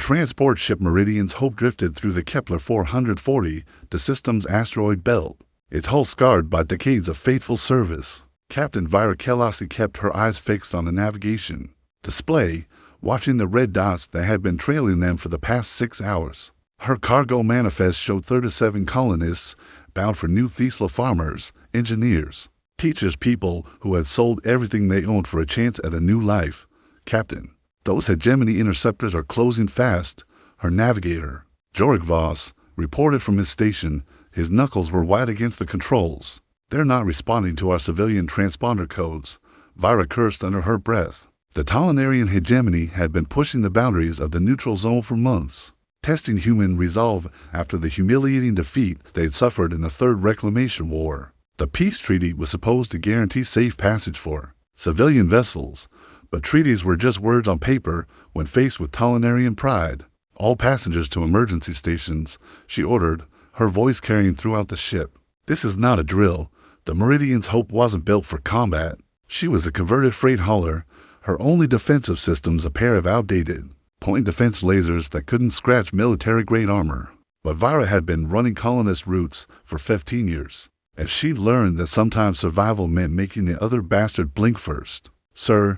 transport ship Meridian's Hope drifted through the Kepler 440 to System's asteroid belt, its hull scarred by decades of faithful service. Captain Vira Kelasi kept her eyes fixed on the navigation display, watching the red dots that had been trailing them for the past 6 hours. Her cargo manifest showed 37 colonists bound for New Thesla, farmers, engineers, teachers, people who had sold everything they owned for a chance at a new life. Captain, those hegemony interceptors are closing fast, her navigator, Jorik Voss, reported from his station. His knuckles were white against the controls. They're not responding to our civilian transponder codes, Vira cursed under her breath. The Talonarian hegemony had been pushing the boundaries of the neutral zone for months, testing human resolve after the humiliating defeat they'd suffered in the Third Reclamation War. The peace treaty was supposed to guarantee safe passage for civilian vessels, but treaties were just words on paper when faced with Talonarian pride. All passengers to emergency stations, she ordered, her voice carrying throughout the ship. This is not a drill. The Meridian's Hope wasn't built for combat. She was a converted freight hauler, her only defensive systems a pair of outdated, point defense lasers that couldn't scratch military-grade armor. But Vira had been running colonist routes for 15 years, as she'd learned that sometimes survival meant making the other bastard blink first. "Sir,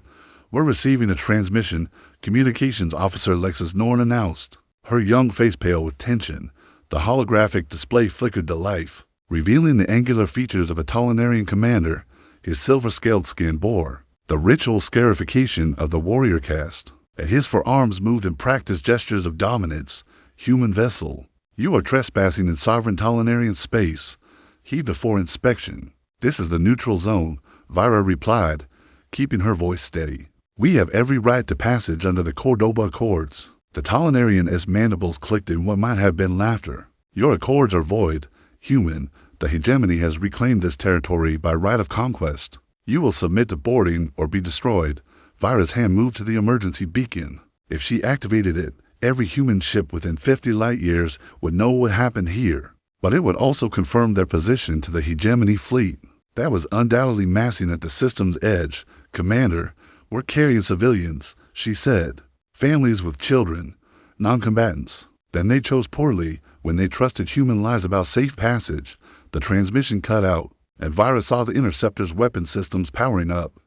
we're receiving a transmission," Communications Officer Lexus Norn announced, her young face pale with tension. The holographic display flickered to life, revealing the angular features of a Talonarian commander. His silver-scaled skin bore the ritual scarification of the warrior caste, and his forearms moved in practiced gestures of dominance. "Human vessel, you are trespassing in sovereign Talonarian space. Heed before inspection." "This is the neutral zone," Vira replied, keeping her voice steady. "We have every right to passage under the Cordoba Accords." The Talonarian's mandibles clicked in what might have been laughter. "Your accords are void, human. The hegemony has reclaimed this territory by right of conquest. You will submit to boarding or be destroyed." Vira's hand moved to the emergency beacon. If she activated it, every human ship within 50 light years would know what happened here. But it would also confirm their position to the hegemony fleet. That was undoubtedly massing at the system's edge. "Commander, we're carrying civilians," she said. "Families with children, non-combatants." Then they chose poorly when they trusted human lies about safe passage. The transmission cut out, and Vira saw the interceptor's weapon systems powering up.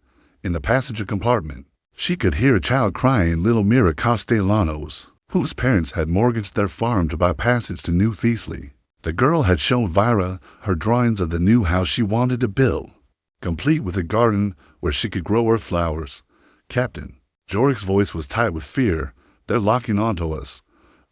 In the passenger compartment, she could hear a child crying, little Mira Castellanos, whose parents had mortgaged their farm to buy passage to New Thesla. The girl had shown Vira her drawings of the new house she wanted to build, complete with a garden where she could grow her flowers. "Captain," Jorik's voice was tight with fear, "they're locking onto us."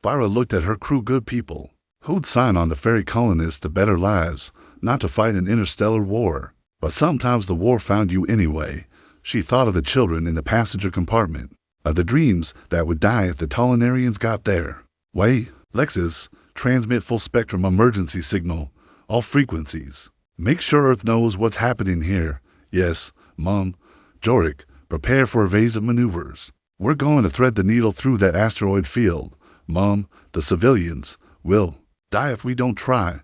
Vira looked at her crew. Good people, who'd sign on to ferry colonists to better lives, not to fight an interstellar war. But sometimes the war found you anyway. She thought of the children in the passenger compartment, of the dreams that would die if the Talonarians got there. "Wait, Lexus, transmit full spectrum emergency signal, all frequencies. Make sure Earth knows what's happening here." "Yes, Mom." "Jorik, prepare for evasive maneuvers. We're going to thread the needle through that asteroid field." "Mom, the civilians will die if we don't try."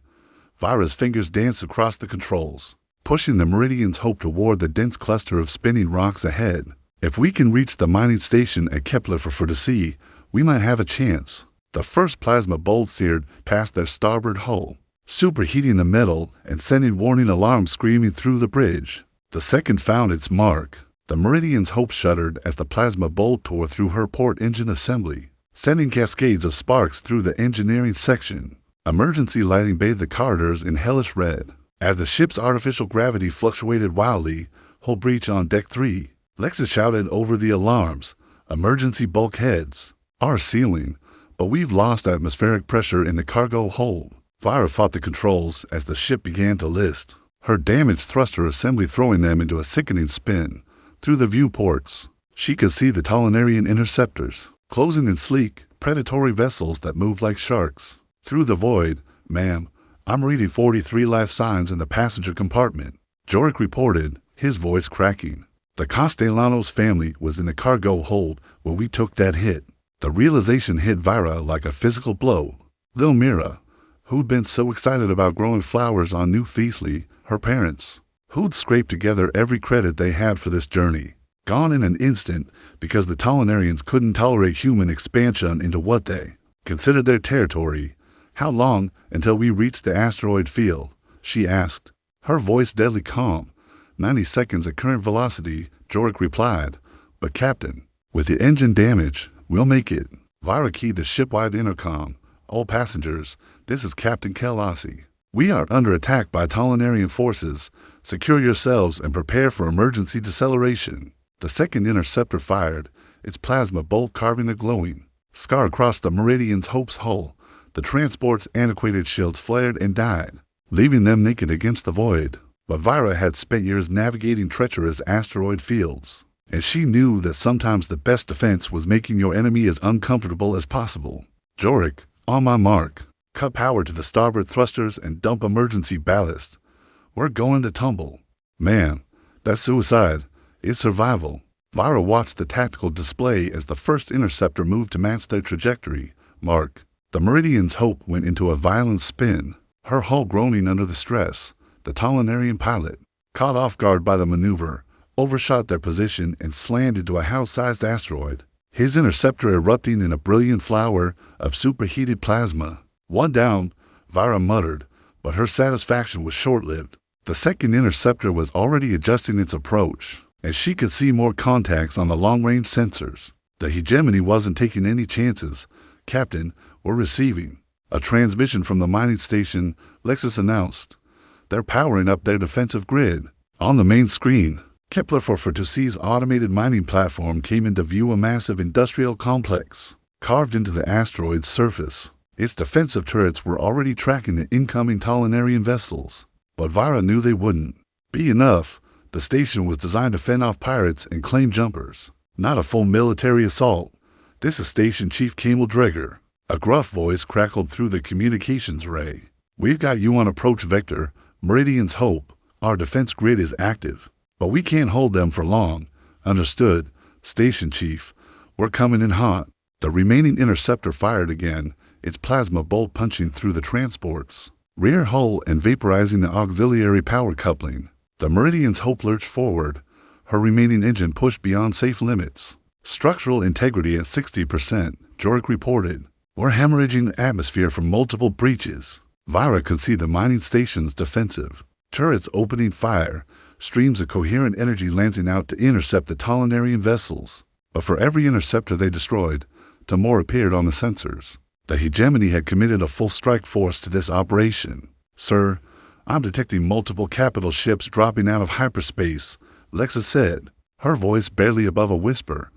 Vira's fingers danced across the controls, pushing the Meridian's Hope toward the dense cluster of spinning rocks ahead. "If we can reach the mining station at Kepler for to see, we might have a chance." The first plasma bolt seared past their starboard hull, superheating the metal and sending warning alarms screaming through the bridge. The second found its mark. The Meridian's Hope shuddered as the plasma bolt tore through her port engine assembly, sending cascades of sparks through the engineering section. Emergency lighting bathed the corridors in hellish red. As the ship's artificial gravity fluctuated wildly, "Hull breach on Deck 3. Lexus shouted over the alarms. "Emergency bulkheads are sealing, but we've lost atmospheric pressure in the cargo hold." Vira fought the controls as the ship began to list, her damaged thruster assembly throwing them into a sickening spin. Through the viewports, she could see the Talonarian interceptors, closing in sleek, predatory vessels that moved like sharks. Through the void, "Ma'am, I'm reading 43 life signs in the passenger compartment," Jorik reported, his voice cracking. "The Castellanos family was in the cargo hold when we took that hit." The realization hit Vira like a physical blow. Little Mira, who'd been so excited about growing flowers on New Thesla, her parents, who'd scraped together every credit they had for this journey, gone in an instant because the Tollenarians couldn't tolerate human expansion into what they considered their territory. "How long until we reach the asteroid field?" she asked, her voice deadly calm. 90 seconds at current velocity, Jorik replied. "But Captain, with the engine damage, we'll make it." Vira keyed the ship-wide intercom. "All passengers, this is Captain Kelasi. We are under attack by Tollenarian forces. Secure yourselves and prepare for emergency deceleration." The second interceptor fired, its plasma bolt carving a glowing scar across the Meridian's Hope's hull. The transport's antiquated shields flared and died, leaving them naked against the void. But Vira had spent years navigating treacherous asteroid fields, and she knew that sometimes the best defense was making your enemy as uncomfortable as possible. "Jorik, on my mark. Cut power to the starboard thrusters and dump emergency ballast. We're going to tumble." "Man, that's suicide. It's survival." Vira watched the tactical display as the first interceptor moved to match their trajectory. "Mark." The Meridian's Hope went into a violent spin, her hull groaning under the stress. The Tollenarian pilot, caught off guard by the maneuver, overshot their position and slammed into a house-sized asteroid, his interceptor erupting in a brilliant flower of superheated plasma. "One down," Vira muttered, but her satisfaction was short-lived. The second interceptor was already adjusting its approach, and she could see more contacts on the long-range sensors. The hegemony wasn't taking any chances. "Captain, we're receiving a transmission from the mining station," Lexus announced. "They're powering up their defensive grid." On the main screen, Kepler-442c's automated mining platform came into view, a massive industrial complex carved into the asteroid's surface. Its defensive turrets were already tracking the incoming Tollenarian vessels, but Vira knew they wouldn't be enough. The station was designed to fend off pirates and claim jumpers, not a full military assault. "This is Station Chief Camel Dreger," a gruff voice crackled through the communications array. "We've got you on approach vector, Meridian's Hope. Our defense grid is active, but we can't hold them for long." "Understood, Station Chief. We're coming in hot." The remaining interceptor fired again, its plasma bolt punching through the transport's rear hull and vaporizing the auxiliary power coupling. The Meridian's Hope lurched forward, her remaining engine pushed beyond safe limits. "Structural integrity at 60%, Jorik reported. "We're hemorrhaging atmosphere from multiple breaches." Vira could see the mining station's defensive turrets opening fire, streams of coherent energy lancing out to intercept the Tollenarian vessels. But for every interceptor they destroyed, two more appeared on the sensors. The hegemony had committed a full strike force to this operation. "Sir, I'm detecting multiple capital ships dropping out of hyperspace," Lexus said, her voice barely above a whisper.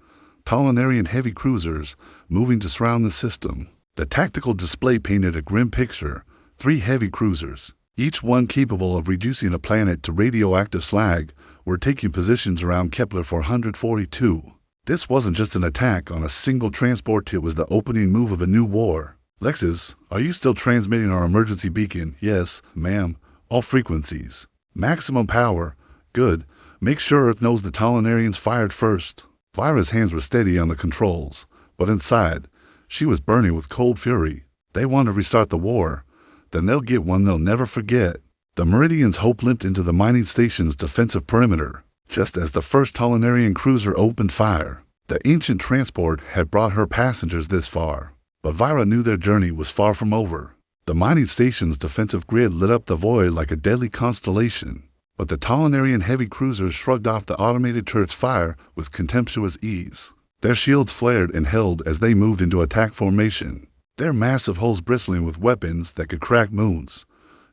"Tollenarian heavy cruisers moving to surround the system." The tactical display painted a grim picture. 3 heavy cruisers, each one capable of reducing a planet to radioactive slag, were taking positions around Kepler-442. This wasn't just an attack on a single transport, it was the opening move of a new war. "Lexus, are you still transmitting our emergency beacon?" "Yes, ma'am. All frequencies. Maximum power." "Good. Make sure Earth knows the Tollenarians fired first." Vira's hands were steady on the controls, but inside, she was burning with cold fury. They want to restart the war. Then they'll get one they'll never forget. The Meridian's Hope limped into the mining station's defensive perimeter, just as the first Tollenarian cruiser opened fire. The ancient transport had brought her passengers this far, but Vira knew their journey was far from over. The mining station's defensive grid lit up the void like a deadly constellation, but the Tollenarian heavy cruisers shrugged off the automated turret's fire with contemptuous ease. Their shields flared and held as they moved into attack formation, their massive hulls bristling with weapons that could crack moons.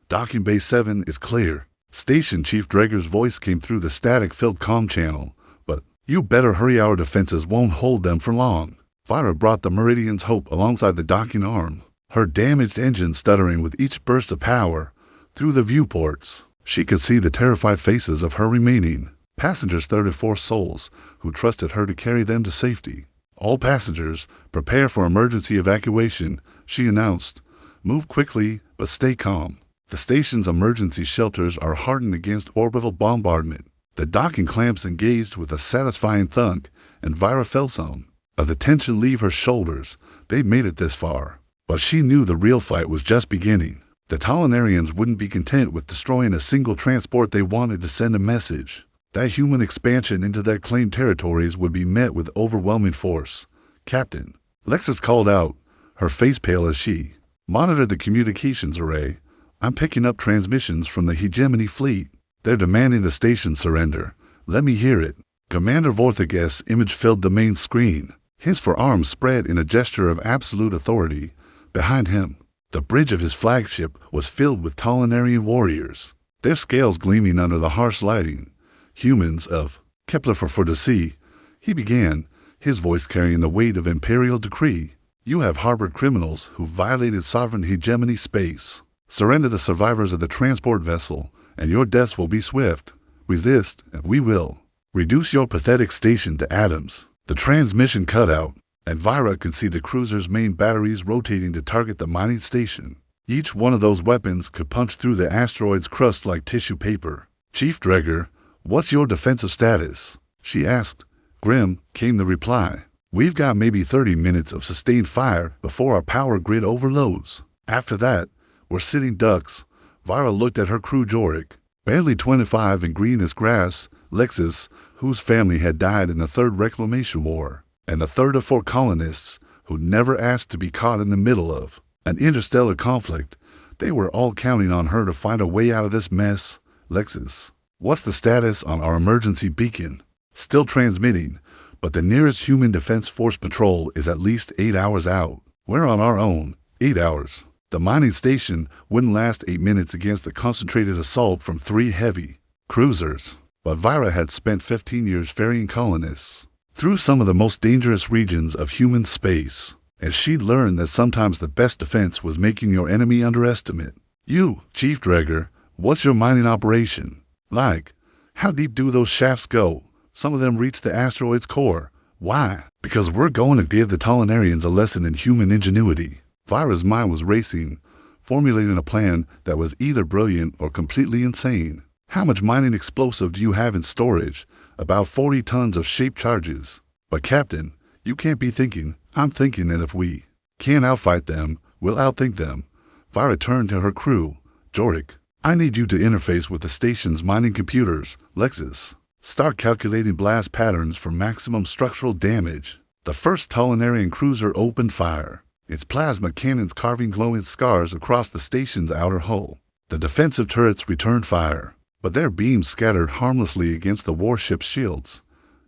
"Docking Bay 7 is clear." Station Chief Dreger's voice came through the static-filled comm channel, "But you better hurry, our defenses won't hold them for long." Vira brought the Meridian's Hope alongside the docking arm, her damaged engine stuttering with each burst of power. Through the viewports, she could see the terrified faces of her remaining passengers, 34 souls, who trusted her to carry them to safety. "All passengers, prepare for emergency evacuation," she announced. "Move quickly, but stay calm. The station's emergency shelters are hardened against orbital bombardment." The docking clamps engaged with a satisfying thunk, and Vira felt some of the tension leave her shoulders. They'd made it this far, but she knew the real fight was just beginning. The Tollenarians wouldn't be content with destroying a single transport. They wanted to send a message. That human expansion into their claimed territories would be met with overwhelming force. Captain, Lexus called out, her face pale as she monitored the communications array. I'm picking up transmissions from the hegemony fleet. They're demanding the station surrender. Let me hear it. Commander Vortig's image filled the main screen, his forearms spread in a gesture of absolute authority. Behind him, the bridge of his flagship was filled with Tolenarian warriors, their scales gleaming under the harsh lighting. Humans of HFY, he began, his voice carrying the weight of imperial decree. You have harbored criminals who violated sovereign hegemony space. Surrender the survivors of the transport vessel, and your deaths will be swift. Resist, and we will reduce your pathetic station to atoms. The transmission cut out, and Vira could see the cruiser's main batteries rotating to target the mining station. Each one of those weapons could punch through the asteroid's crust like tissue paper. Chief Dreger, what's your defensive status? She asked. Grim, came the reply. We've got maybe 30 minutes of sustained fire before our power grid overloads. After that, we're sitting ducks. Vira looked at her crew Jorik, barely 25 and green as grass, Lexus, whose family had died in the Third Reclamation War, and the third of 4 colonists who never asked to be caught in the middle of an interstellar conflict. They were all counting on her to find a way out of this mess. Lexus, what's the status on our emergency beacon? Still transmitting, but the nearest human defense force patrol is at least 8 hours out. We're on our own. 8 hours. The mining station wouldn't last 8 minutes against a concentrated assault from 3 heavy cruisers. But Vira had spent 15 years ferrying colonists through some of the most dangerous regions of human space, and she'd learned that sometimes the best defense was making your enemy underestimate. You, Chief Dreger, what's your mining operation like? How deep do those shafts go? Some of them reach the asteroid's core. Why? Because we're going to give the Tolenarians a lesson in human ingenuity. Vira's mind was racing, formulating a plan that was either brilliant or completely insane. How much mining explosive do you have in storage? About 40 tons of shaped charges. But Captain, you can't be thinking. I'm thinking that if we can't outfight them, we'll outthink them. Vira turned to her crew. Jorik, I need you to interface with the station's mining computers. Lexus, start calculating blast patterns for maximum structural damage. The first Tolenarian cruiser opened fire, its plasma cannons carving glowing scars across the station's outer hull. The defensive turrets returned fire, but their beams scattered harmlessly against the warship's shields.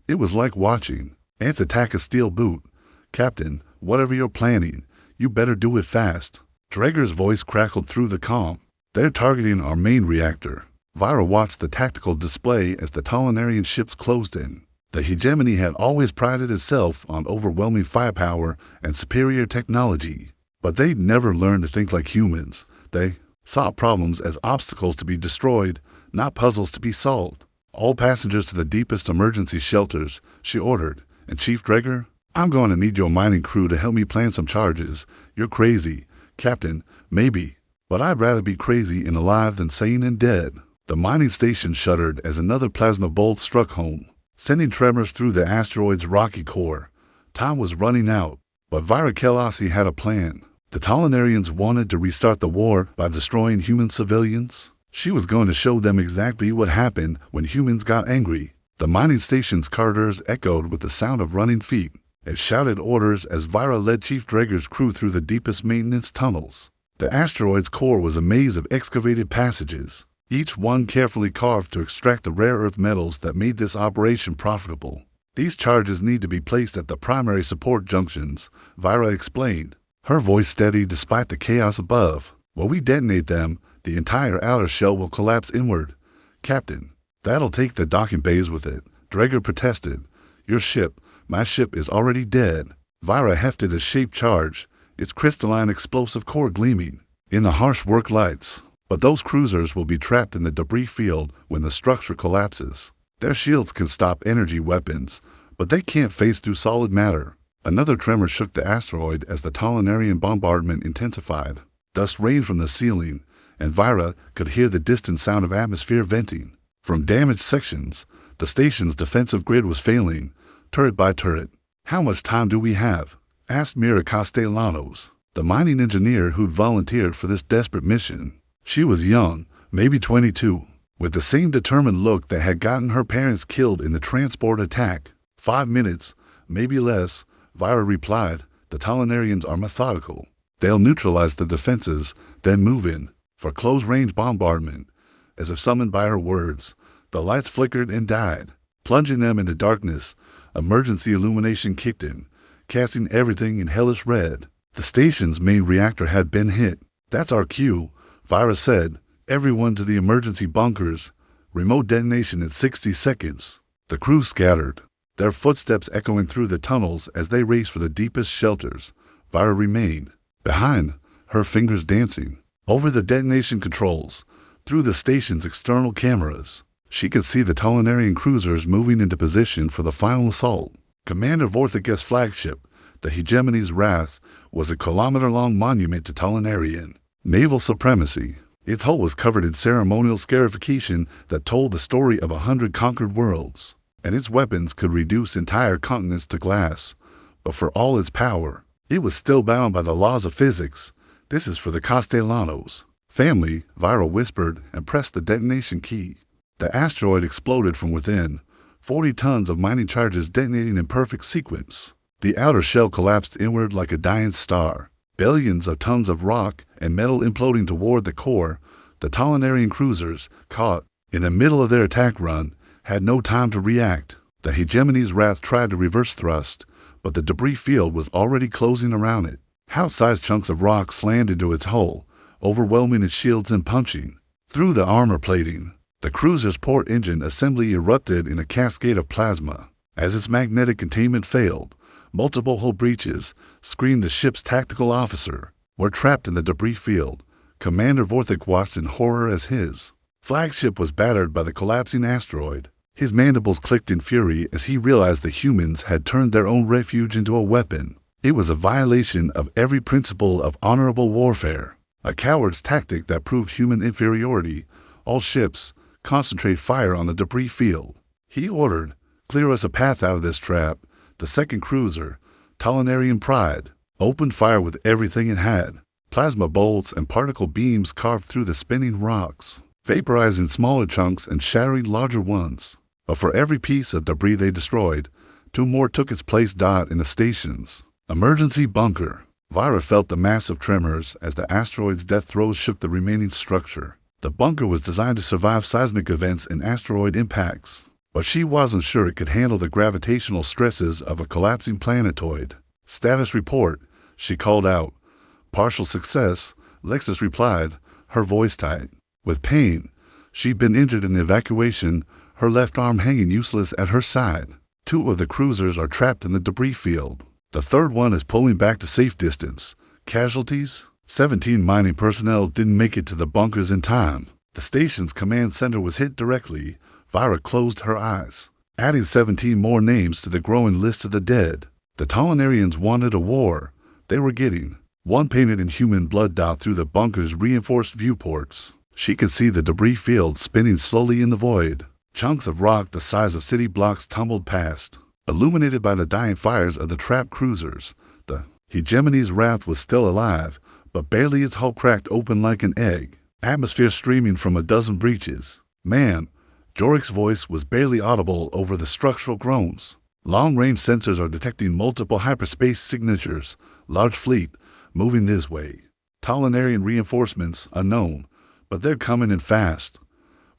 It was like watching ants attack a steel boot. Captain, whatever you're planning, you better do it fast. Dreger's voice crackled through the comm. They're targeting our main reactor. Vira watched the tactical display as the Tolenarian ships closed in. The hegemony had always prided itself on overwhelming firepower and superior technology, but they'd never learned to think like humans. They saw problems as obstacles to be destroyed, not puzzles to be solved. All passengers to the deepest emergency shelters, she ordered. And Chief Dreger, I'm going to need your mining crew to help me plan some charges. You're crazy. Captain, maybe. But I'd rather be crazy and alive than sane and dead. The mining station shuddered as another plasma bolt struck home, sending tremors through the asteroid's rocky core. Time was running out, but BlackHFY had a plan. The Tolenarians wanted to restart the war by destroying human civilians. She was going to show them exactly what happened when humans got angry. The mining station's corridors echoed with the sound of running feet. It shouted orders as Vira led Chief Dreger's crew through the deepest maintenance tunnels. The asteroid's core was a maze of excavated passages, each one carefully carved to extract the rare earth metals that made this operation profitable. These charges need to be placed at the primary support junctions, Vira explained, her voice steady despite the chaos above. When we detonate them, the entire outer shell will collapse inward. Captain, that'll take the docking bays with it, Dreger protested. Your ship, my ship, is already dead. Vira hefted a shaped charge, its crystalline explosive core gleaming in the harsh work lights. But those cruisers will be trapped in the debris field when the structure collapses. Their shields can stop energy weapons, but they can't phase through solid matter. Another tremor shook the asteroid as the Tolenarian bombardment intensified. Dust rained from the ceiling, and Vira could hear the distant sound of atmosphere venting. From damaged sections, the station's defensive grid was failing, turret by turret. How much time do we have? Asked Mira Castellanos, the mining engineer who'd volunteered for this desperate mission. She was young, maybe 22. with the same determined look that had gotten her parents killed in the transport attack. 5 minutes, maybe less, Vira replied. The Talonarians are methodical. They'll neutralize the defenses, then move in for close-range bombardment. As if summoned by her words, the lights flickered and died, plunging them into darkness. Emergency illumination kicked in, casting everything in hellish red. The station's main reactor had been hit. That's our cue, Vira said. Everyone to the emergency bunkers. Remote detonation in 60 seconds. The crew scattered, their footsteps echoing through the tunnels as they raced for the deepest shelters. Vira remained behind, her fingers dancing over the detonation controls. Through the station's external cameras, she could see the Talonarian cruisers moving into position for the final assault. Commander Vorthic's flagship, the Hegemony's Wrath, was a kilometer-long monument to Talonarian naval supremacy. Its hull was covered in ceremonial scarification that told the story of 100 conquered worlds, and its weapons could reduce entire continents to glass. But for all its power, it was still bound by the laws of physics. This is for the Castellanos family, Vira whispered and pressed the detonation key. The asteroid exploded from within, 40 tons of mining charges detonating in perfect sequence. The outer shell collapsed inward like a dying star. Billions of tons of rock and metal imploding toward the core. The Talonarian cruisers, caught in the middle of their attack run, had no time to react. The Hegemony's Wrath tried to reverse thrust, but the debris field was already closing around it. House-sized chunks of rock slammed into its hull, overwhelming its shields and punching through the armor plating. The cruiser's port engine assembly erupted in a cascade of plasma. As its magnetic containment failed, multiple hull breaches, screamed the ship's tactical officer, were trapped in the debris field. Commander Vorthik watched in horror as his flagship was battered by the collapsing asteroid. His mandibles clicked in fury as he realized the humans had turned their own refuge into a weapon. It was a violation of every principle of honorable warfare, a coward's tactic that proved human inferiority. All ships, concentrate fire on the debris field, he ordered. Clear us a path out of this trap. The second cruiser, Talonarian Pride, opened fire with everything it had. Plasma bolts and particle beams carved through the spinning rocks, vaporizing smaller chunks and shattering larger ones. But for every piece of debris they destroyed, 2 more took its place. In the station's emergency bunker, Vira felt the massive tremors as the asteroid's death throes shook the remaining structure. The bunker was designed to survive seismic events and asteroid impacts, but she wasn't sure it could handle the gravitational stresses of a collapsing planetoid. Status report, she called out. Partial success, Lexus replied, her voice tight with pain. She'd been injured in the evacuation, her left arm hanging useless at her side. 2 of the cruisers are trapped in the debris field. The third one is pulling back to safe distance. Casualties? 17 mining personnel didn't make it to the bunkers in time. The station's command center was hit directly. Vira closed her eyes, adding 17 more names to the growing list of the dead. The Talonarians wanted a war. They were getting one painted in human blood dot through the bunker's reinforced viewports. She could see the debris field spinning slowly in the void. Chunks of rock the size of city blocks tumbled past, illuminated by the dying fires of the trapped cruisers. The Hegemony's Wrath was still alive, but barely. Its hull cracked open like an egg, atmosphere streaming from a dozen breaches. Man, Jorik's voice was barely audible over the structural groans. Long-range sensors are detecting multiple hyperspace signatures. Large fleet, moving this way. Talonarian reinforcements, unknown, but they're coming in fast.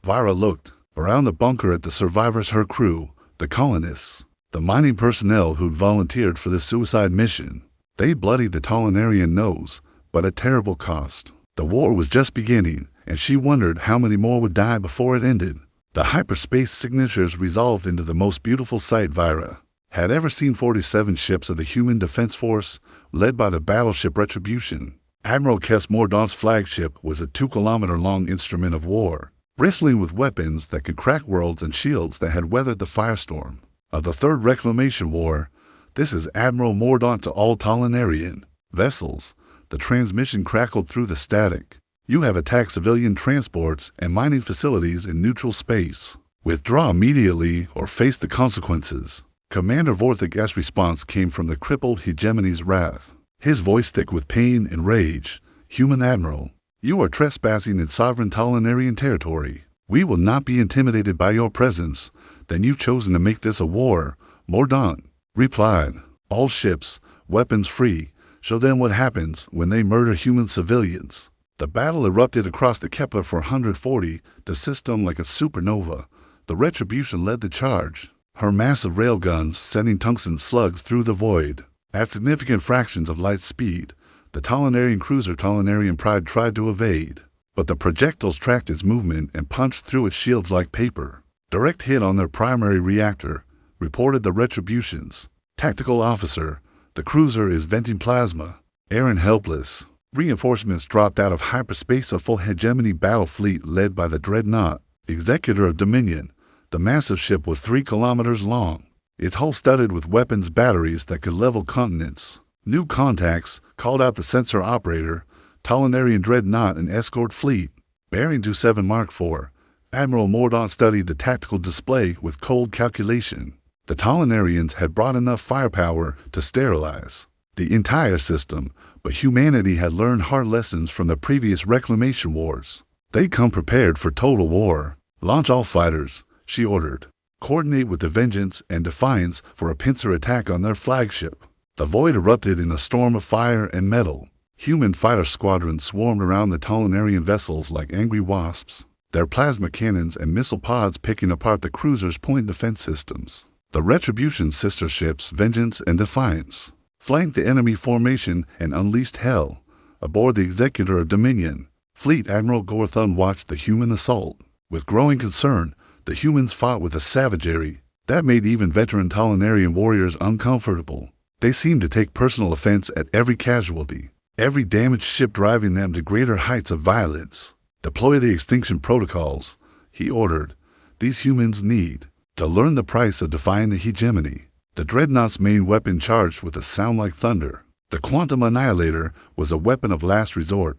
Vira looked around the bunker at the survivors, her crew, the colonists, the mining personnel who'd volunteered for this suicide mission. They bloodied the Talonarian nose, but at terrible cost. The war was just beginning, and she wondered how many more would die before it ended. The hyperspace signatures resolved into the most beautiful sight Vira had ever seen. 47 ships of the Human Defense Force, led by the battleship Retribution. Admiral Kes Mordaunt's flagship was a 2-kilometer-long instrument of war, bristling with weapons that could crack worlds and shields that had weathered the firestorm of the Third Reclamation War. This is Admiral Mordaunt to all Talonarian vessels. The transmission crackled through the static. You have attacked civilian transports and mining facilities in neutral space. Withdraw immediately or face the consequences. Commander Vorthic's response came from the crippled Hegemony's Wrath, his voice thick with pain and rage. Human Admiral, you are trespassing in sovereign Talonarian territory. We will not be intimidated by your presence. Then you've chosen to make this a war, Mordaunt replied. All ships, weapons free. Show them what happens when they murder human civilians. The battle erupted across the Kepler 440, the system like a supernova. The Retribution led the charge, her massive railguns sending tungsten slugs through the void. At significant fractions of light speed, the Tollenarian cruiser Tollenarian Pride tried to evade, but the projectiles tracked its movement and punched through its shields like paper. Direct hit on their primary reactor, reported the Retribution's tactical officer. The cruiser is venting plasma. Aaron helpless. Reinforcements dropped out of hyperspace. A full hegemony battle fleet led by the Dreadnought, executor of Dominion. The massive ship was 3 kilometers long, its hull studded with weapons batteries that could level continents. New contacts called out the sensor operator, Tollenarian Dreadnought and escort fleet. Bearing 27 Mark IV. Admiral Mordaunt studied the tactical display with cold calculation. The Tollenarians had brought enough firepower to sterilize the entire system, but humanity had learned hard lessons from the previous Reclamation wars. They'd come prepared for total war. Launch all fighters, she ordered. Coordinate with the Vengeance and Defiance for a pincer attack on their flagship. The void erupted in a storm of fire and metal. Human fighter squadrons swarmed around the Tollenarian vessels like angry wasps, their plasma cannons and missile pods picking apart the cruiser's point defense systems. The Retribution's sister ships, Vengeance and Defiance, flanked the enemy formation and unleashed hell. Aboard the executor of Dominion, Fleet Admiral Gorthon watched the human assault. With growing concern, the humans fought with a savagery that made even veteran Tollenarian warriors uncomfortable. They seemed to take personal offense at every casualty, every damaged ship driving them to greater heights of violence. Deploy the extinction protocols, he ordered. These humans need to learn the price of defying the hegemony. The Dreadnought's main weapon charged with a sound like thunder. The Quantum Annihilator was a weapon of last resort,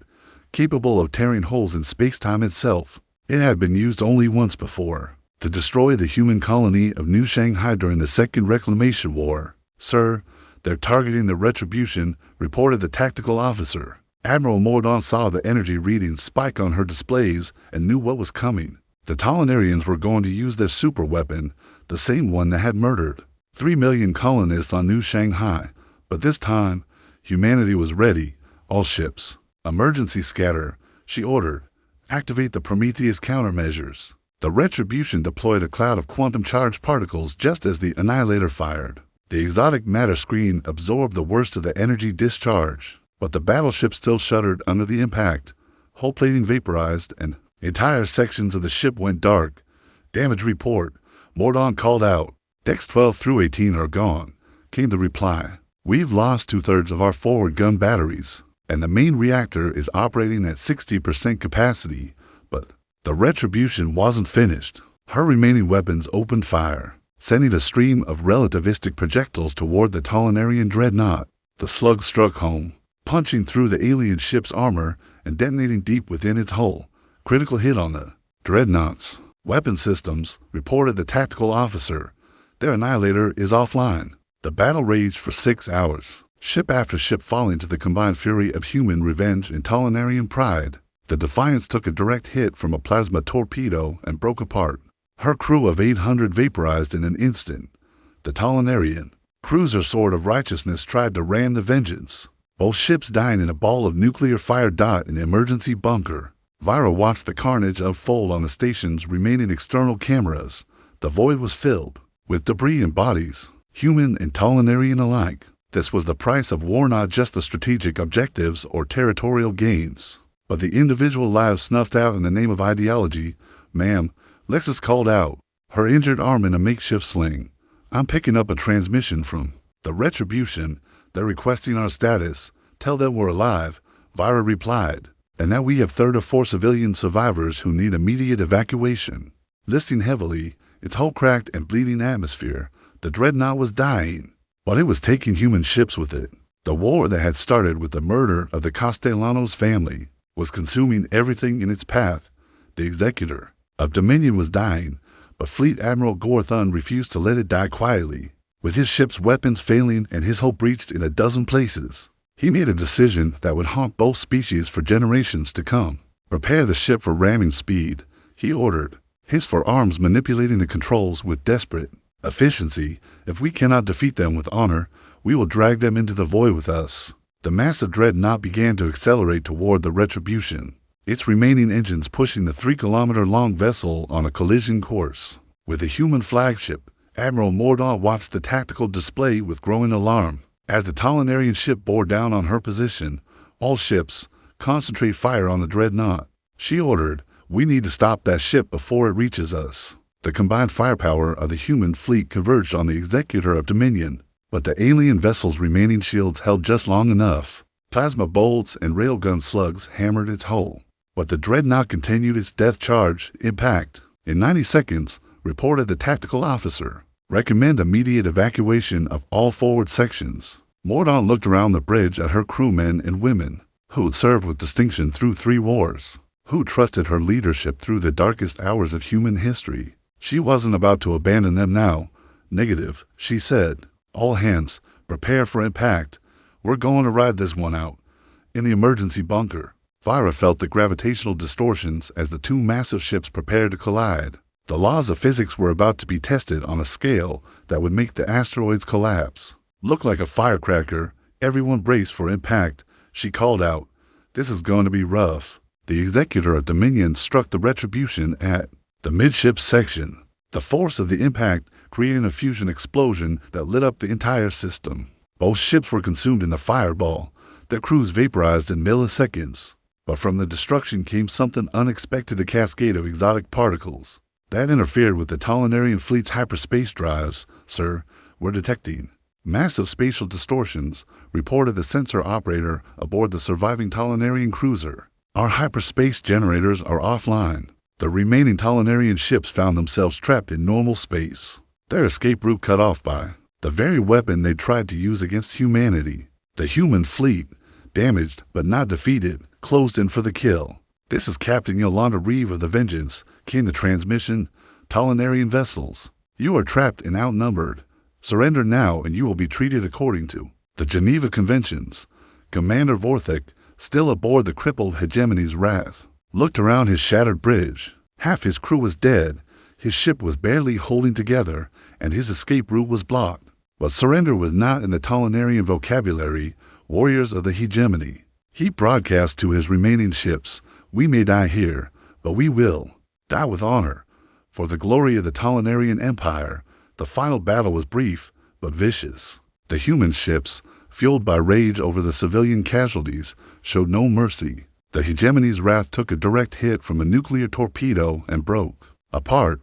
capable of tearing holes in space-time itself. It had been used only once before, to destroy the human colony of New Shanghai during the Second Reclamation War. Sir, they're targeting the Retribution, reported the tactical officer. Admiral Mordaunt saw the energy readings spike on her displays and knew what was coming. The Tollenarians were going to use their super weapon, the same one that had murdered 3 million colonists on New Shanghai. But this time, humanity was ready. All ships, emergency scatter, she ordered. Activate the Prometheus countermeasures. The Retribution deployed a cloud of quantum-charged particles just as the Annihilator fired. The exotic matter screen absorbed the worst of the energy discharge, but the battleship still shuddered under the impact. Hull plating vaporized and entire sections of the ship went dark. Damage report, Mordaunt called out. Decks 12 through 18 are gone, came the reply. We've lost 2/3 of our forward gun batteries, and the main reactor is operating at 60% capacity, but the Retribution wasn't finished. Her remaining weapons opened fire, sending a stream of relativistic projectiles toward the Tollenarian Dreadnought. The slug struck home, punching through the alien ship's armor and detonating deep within its hull. Critical hit on the Dreadnought's weapon systems, reported the tactical officer. Their Annihilator is offline. The battle raged for 6 hours, ship after ship falling to the combined fury of human revenge and Tollenarian pride. The Defiance took a direct hit from a plasma torpedo and broke apart. Her crew of 800 vaporized in an instant. The Tollenarian cruiser Sword of Righteousness tried to ram the Vengeance, both ships dying in a ball of nuclear fire dot in the emergency bunker. Vira watched the carnage unfold on the station's remaining external cameras. The void was filled with debris and bodies, human and Tollenarian alike. This was the price of war, not just the strategic objectives or territorial gains, but the individual lives snuffed out in the name of ideology. Ma'am, Lexus called out, her injured arm in a makeshift sling. I'm picking up a transmission from the Retribution. They're requesting our status. Tell them we're alive, Vira replied, and that we have 3 or 4 civilian survivors who need immediate evacuation. Listing heavily, its hull cracked and bleeding atmosphere, the Dreadnought was dying, but it was taking human ships with it. The war that had started with the murder of the Castellanos family was consuming everything in its path. The executor of Dominion was dying, but Fleet Admiral Gorthon refused to let it die quietly. With his ship's weapons failing and his hull breached in a dozen places, he made a decision that would haunt both species for generations to come. Prepare the ship for ramming speed, he ordered, his forearms manipulating the controls with desperate efficiency. If we cannot defeat them with honor, we will drag them into the void with us. The massive dreadnought began to accelerate toward the Retribution, its remaining engines pushing the 3-kilometer-long vessel on a collision course. With the human flagship, Admiral Mordaunt watched the tactical display with growing alarm. As the Talonarian ship bore down on her position, all ships, concentrate fire on the dreadnought. She ordered, we need to stop that ship before it reaches us. The combined firepower of the human fleet converged on the Executor of Dominion, but the alien vessel's remaining shields held just long enough. Plasma bolts and railgun slugs hammered its hull, but the dreadnought continued its death charge. Impact. In 90 seconds, reported the tactical officer. Recommend immediate evacuation of all forward sections. Mordaunt looked around the bridge at her crewmen and women, who had served with distinction through 3 wars, who trusted her leadership through the darkest hours of human history. She wasn't about to abandon them now. Negative, she said. All hands, prepare for impact. We're going to ride this one out. In the emergency bunker, Vira felt the gravitational distortions as the 2 massive ships prepared to collide. The laws of physics were about to be tested on a scale that would make the asteroids collapse. Look like a firecracker. Everyone brace for impact, she called out. This is going to be rough. The Executor of Dominion struck the Retribution at the midship section. The force of the impact created a fusion explosion that lit up the entire system. Both ships were consumed in the fireball. Their crews vaporized in milliseconds. But from the destruction came something unexpected, a cascade of exotic particles that interfered with the Talonarian fleet's hyperspace drives. Sir, we're detecting massive spatial distortions, reported the sensor operator aboard the surviving Talonarian cruiser. Our hyperspace generators are offline. The remaining Talonarian ships found themselves trapped in normal space, their escape route cut off by the very weapon they tried to use against humanity. The human fleet, damaged but not defeated, closed in for the kill. This is Captain Yolanda Reeve of the Vengeance, came the transmission. Talonarian vessels, you are trapped and outnumbered. Surrender now and you will be treated according to the Geneva Conventions. Commander Vorthek, still aboard the crippled Hegemony's Wrath, looked around his shattered bridge. Half his crew was dead, his ship was barely holding together, and his escape route was blocked. But surrender was not in the Talonarian vocabulary. Warriors of the Hegemony, he broadcast to his remaining ships, we may die here, but we will die with honor. For the glory of the Talonarian Empire. The final battle was brief, but vicious. The human ships, fueled by rage over the civilian casualties, showed no mercy. The Hegemony's Wrath took a direct hit from a nuclear torpedo and broke apart.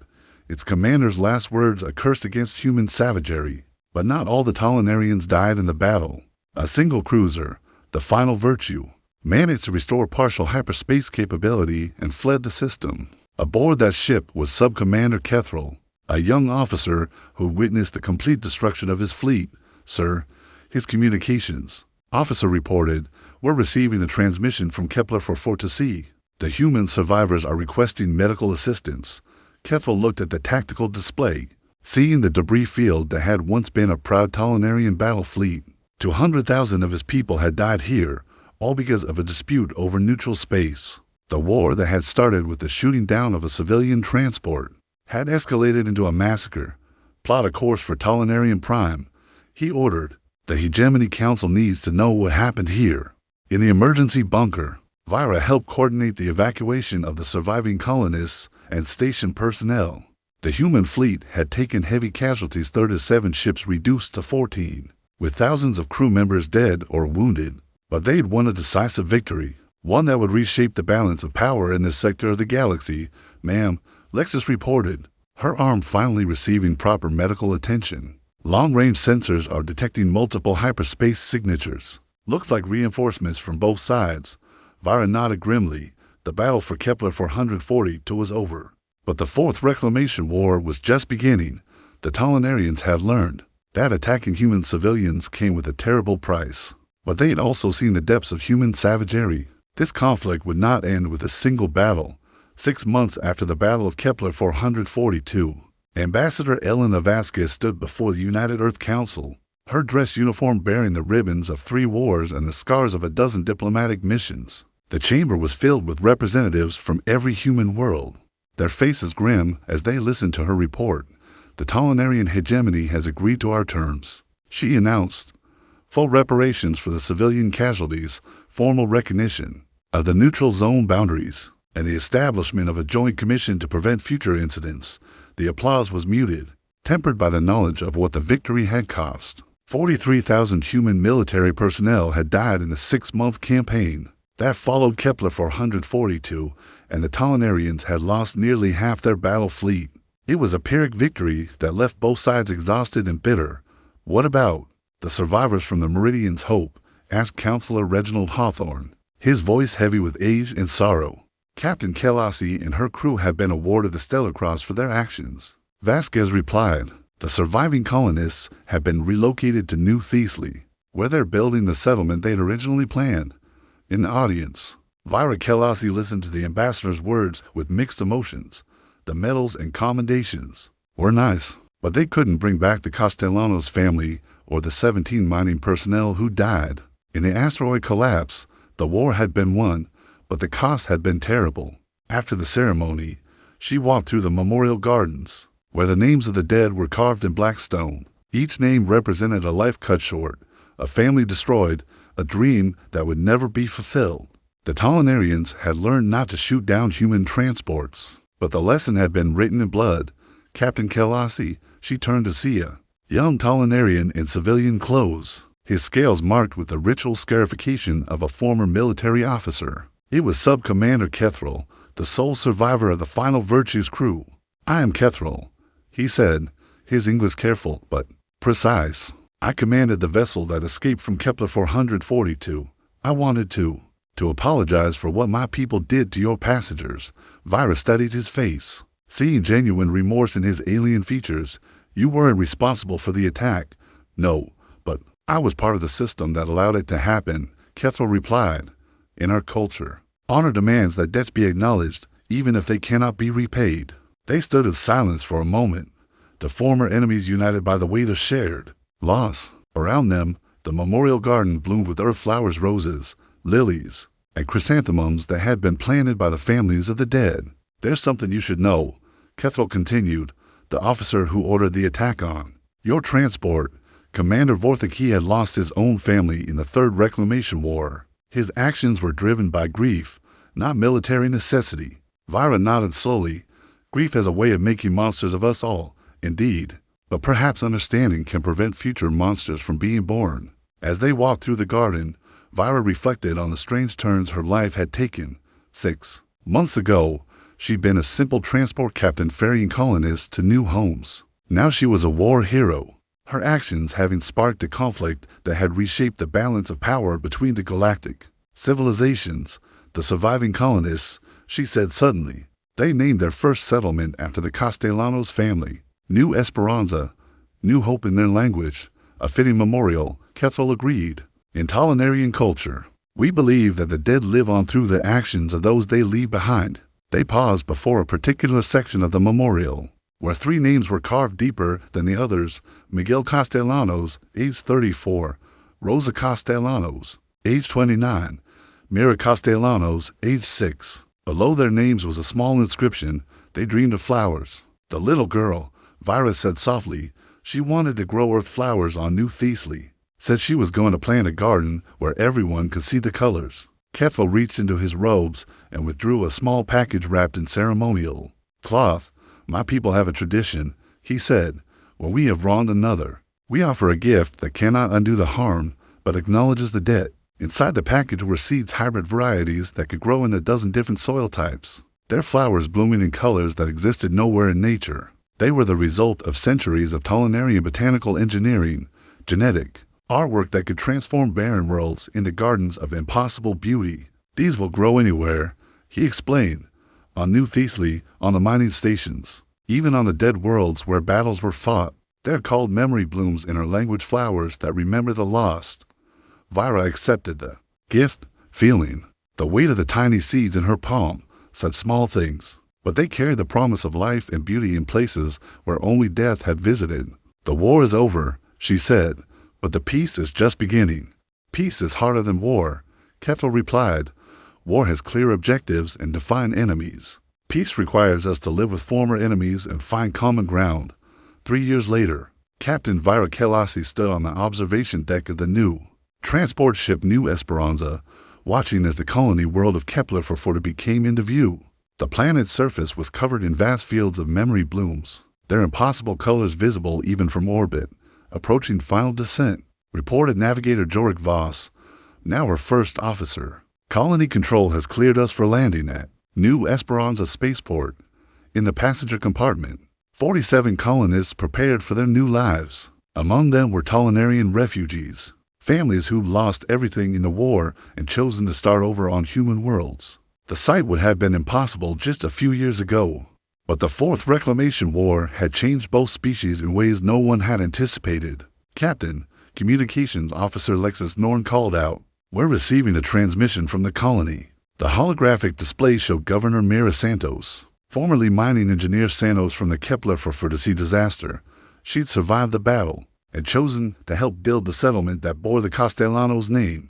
Its commander's last words a curse against human savagery. But not all the Talonarians died in the battle. A single cruiser, the Final Virtue, managed to restore partial hyperspace capability and fled the system. Aboard that ship was Sub-Commander Kethrel, a young officer who witnessed the complete destruction of his fleet. Sir, his communications officer reported, we're receiving a transmission from Kepler-4 to see. The human survivors are requesting medical assistance. Kethrel looked at the tactical display, seeing the debris field that had once been a proud Talonarian battle fleet. 200,000 of his people had died here, all because of a dispute over neutral space. The war that had started with the shooting down of a civilian transport had escalated into a massacre. Plot a course for Talonarian Prime, he ordered. The Hegemony Council needs to know what happened here. In the emergency bunker, Vira helped coordinate the evacuation of the surviving colonists and station personnel. The human fleet had taken heavy casualties, 37 ships reduced to 14, with thousands of crew members dead or wounded. But they'd won a decisive victory, one that would reshape the balance of power in this sector of the galaxy. Ma'am, Lexus reported, her arm finally receiving proper medical attention. Long-range sensors are detecting multiple hyperspace signatures. Looks like reinforcements from both sides. Vira nodded grimly. The battle for Kepler-442 was over. But the Fourth Reclamation War was just beginning. The Talonarians had learned that attacking human civilians came with a terrible price. But they had also seen the depths of human savagery. This conflict would not end with a single battle. 6 months after the Battle of Kepler-442, Ambassador Elena Vasquez stood before the United Earth Council, her dress uniform bearing the ribbons of 3 wars and the scars of a dozen diplomatic missions. The chamber was filled with representatives from every human world. their faces grim as they listened to her report. The Tollenarian hegemony has agreed to our terms, she announced. Full reparations for the civilian casualties, formal recognition of the neutral zone boundaries, and the establishment of a joint commission to prevent future incidents. The applause was muted, tempered by the knowledge of what the victory had cost. 43,000 human military personnel had died in the 6-month campaign that followed Kepler 442, and the Tollenarians had lost nearly half their battle fleet. It was a Pyrrhic victory that left both sides exhausted and bitter. What about the survivors from the Meridian's Hope? Asked Counselor Reginald Hawthorne, his voice heavy with age and sorrow. Captain Kelasi and her crew have been awarded the Stellar Cross for their actions, Vasquez replied. The surviving colonists have been relocated to New Thiesley, where they're building the settlement they'd originally planned. In the audience, Vira Kelasi listened to the ambassador's words with mixed emotions. The medals and commendations were nice, but they couldn't bring back the Castellanos family or the 17 mining personnel who died. In the asteroid collapse, the war had been won, but the cost had been terrible. After the ceremony, she walked through the memorial gardens, where the names of the dead were carved in black stone. Each name represented a life cut short, a family destroyed, a dream that would never be fulfilled. The Tollenarians had learned not to shoot down human transports, but the lesson had been written in blood. Captain Kelasi, she turned to Sia, young Tollenarian in civilian clothes, his scales marked with the ritual scarification of a former military officer. It was Sub-Commander Kethril, the sole survivor of the Final Virtues crew. I am Kethril, he said, his English careful but precise. I commanded the vessel that escaped from Kepler 442. I wanted to apologize for what my people did to your passengers. Vira studied his face, seeing genuine remorse in his alien features. You weren't responsible for the attack. No, but I was part of the system that allowed it to happen, Kethril replied. In our culture, honor demands that debts be acknowledged, even if they cannot be repaid. They stood in silence for a moment, the former enemies united by the weight of shared loss. Around them, the memorial garden bloomed with earth flowers, roses, lilies, and chrysanthemums that had been planted by the families of the dead. There's something you should know, Kethril continued, the officer who ordered the attack on your transport. Commander Vorthiki had lost his own family in the Third Reclamation War. His actions were driven by grief, not military necessity. Vira nodded slowly. Grief has a way of making monsters of us all, indeed, but perhaps understanding can prevent future monsters from being born. As they walked through the garden, Vira reflected on the strange turns her life had taken. 6 months ago, she'd been a simple transport captain ferrying colonists to new homes. Now she was a war hero, her actions having sparked a conflict that had reshaped the balance of power between the galactic civilizations. The surviving colonists, she said suddenly. They named their first settlement after the Castellanos family. New Esperanza, New Hope in their language, a fitting memorial, Kethril agreed. In Tollenarian culture, we believe that the dead live on through the actions of those they leave behind. They paused before a particular section of the memorial, where 3 names were carved deeper than the others: Miguel Castellanos, age 34, Rosa Castellanos, age 29, Mira Castellanos, age 6. Below their names was a small inscription. They dreamed of flowers. The little girl, Vira said softly, she wanted to grow earth flowers on New Thiesley. Said she was going to plant a garden where everyone could see the colors. Kethril reached into his robes and withdrew a small package wrapped in ceremonial cloth. My people have a tradition, he said, when we have wronged another. We offer a gift that cannot undo the harm, but acknowledges the debt. Inside the package were seeds, hybrid varieties that could grow in a dozen different soil types. Their flowers blooming in colors that existed nowhere in nature. They were the result of centuries of Tollenarian botanical engineering, genetic artwork that could transform barren worlds into gardens of impossible beauty. These will grow anywhere, he explained, on New Thiesley, on the mining stations, even on the dead worlds where battles were fought. They're called memory blooms in our language, flowers that remember the lost. Vira accepted the gift, feeling the weight of the tiny seeds in her palm. Such small things, but they carry the promise of life and beauty in places where only death had visited. The war is over, she said, but the peace is just beginning. Peace is harder than war, Kethril replied. War has clear objectives and defined enemies. Peace requires us to live with former enemies and find common ground. 3 years later, Captain BlackHFY stood on the observation deck of the new transport ship New Esperanza, watching as the colony world of Kepler-440 became into view. The planet's surface was covered in vast fields of memory blooms, their impossible colors visible even from orbit. Approaching final descent, reported Navigator Jorik Voss, now her first officer. Colony control has cleared us for landing at New Esperanza spaceport. In the passenger compartment, 47 colonists prepared for their new lives. Among them were Tolenarian refugees, families who lost everything in the war and chosen to start over on human worlds. The sight would have been impossible just a few years ago, but the Fourth Reclamation War had changed both species in ways no one had anticipated. Captain, Communications Officer Lexus Norn called out, "We're receiving a transmission from the colony." The holographic display showed Governor Mira Santos, formerly mining engineer Santos from the Kepler-440 disaster. She'd survived the battle and chosen to help build the settlement that bore the Castellanos' name.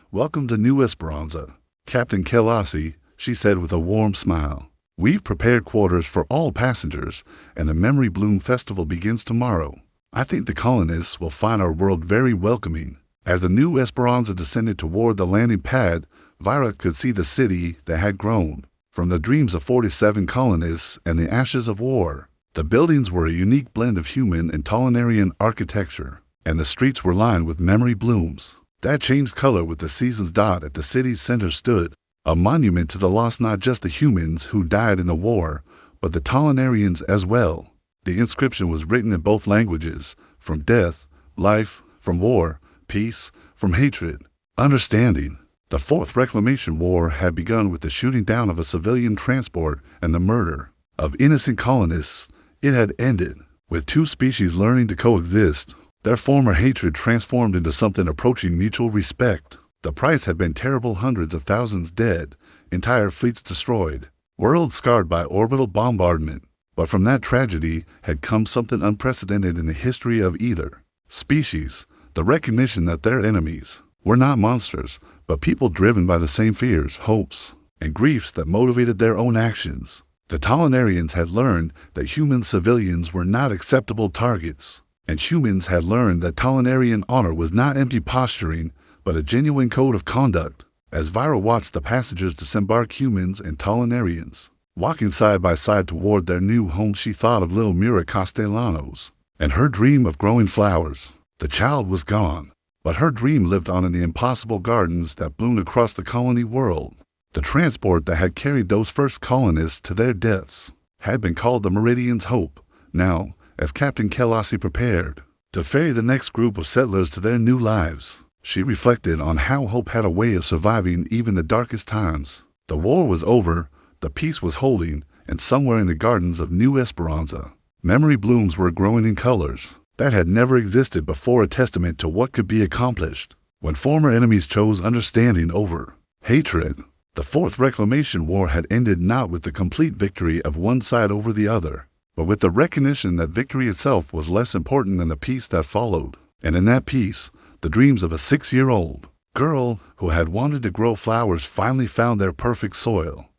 "Welcome to New Esperanza, Captain Kelasi," she said with a warm smile. "We've prepared quarters for all passengers, and the Memory Bloom Festival begins tomorrow. I think the colonists will find our world very welcoming." As the New Esperanza descended toward the landing pad, Vira could see the city that had grown from the dreams of 47 colonists and the ashes of war. The buildings were a unique blend of human and Tolenarian architecture, and the streets were lined with memory blooms that changed color with the season's. At the city's center stood a monument to the lost, not just the humans who died in the war, but the Tolenarians as well. The inscription was written in both languages: from death, life; from war, peace; from hatred, understanding. The Fourth Reclamation War had begun with the shooting down of a civilian transport and the murder of innocent colonists. It had ended with two species learning to coexist, their former hatred transformed into something approaching mutual respect. The price had been terrible: hundreds of thousands dead, entire fleets destroyed, worlds scarred by orbital bombardment. But from that tragedy had come something unprecedented in the history of either species: the recognition that their enemies were not monsters, but people driven by the same fears, hopes, and griefs that motivated their own actions. The Tolenarians had learned that human civilians were not acceptable targets, and humans had learned that Tolenarian honor was not empty posturing, but a genuine code of conduct. As Vira watched the passengers disembark, humans and Tolenarians walking side by side toward their new home, she thought of little Mira Castellanos and her dream of growing flowers. The child was gone, but her dream lived on in the impossible gardens that bloomed across the colony world. The transport that had carried those first colonists to their deaths had been called the Meridian's Hope. Now, as Captain Kelasi prepared to ferry the next group of settlers to their new lives, she reflected on how hope had a way of surviving even the darkest times. The war was over, the peace was holding, and somewhere in the gardens of New Esperanza, memory blooms were growing in colors that had never existed before, a testament to what could be accomplished when former enemies chose understanding over hatred. The Fourth Reclamation War had ended not with the complete victory of one side over the other, but with the recognition that victory itself was less important than the peace that followed. And in that peace, the dreams of a 6-year-old girl who had wanted to grow flowers finally found their perfect soil.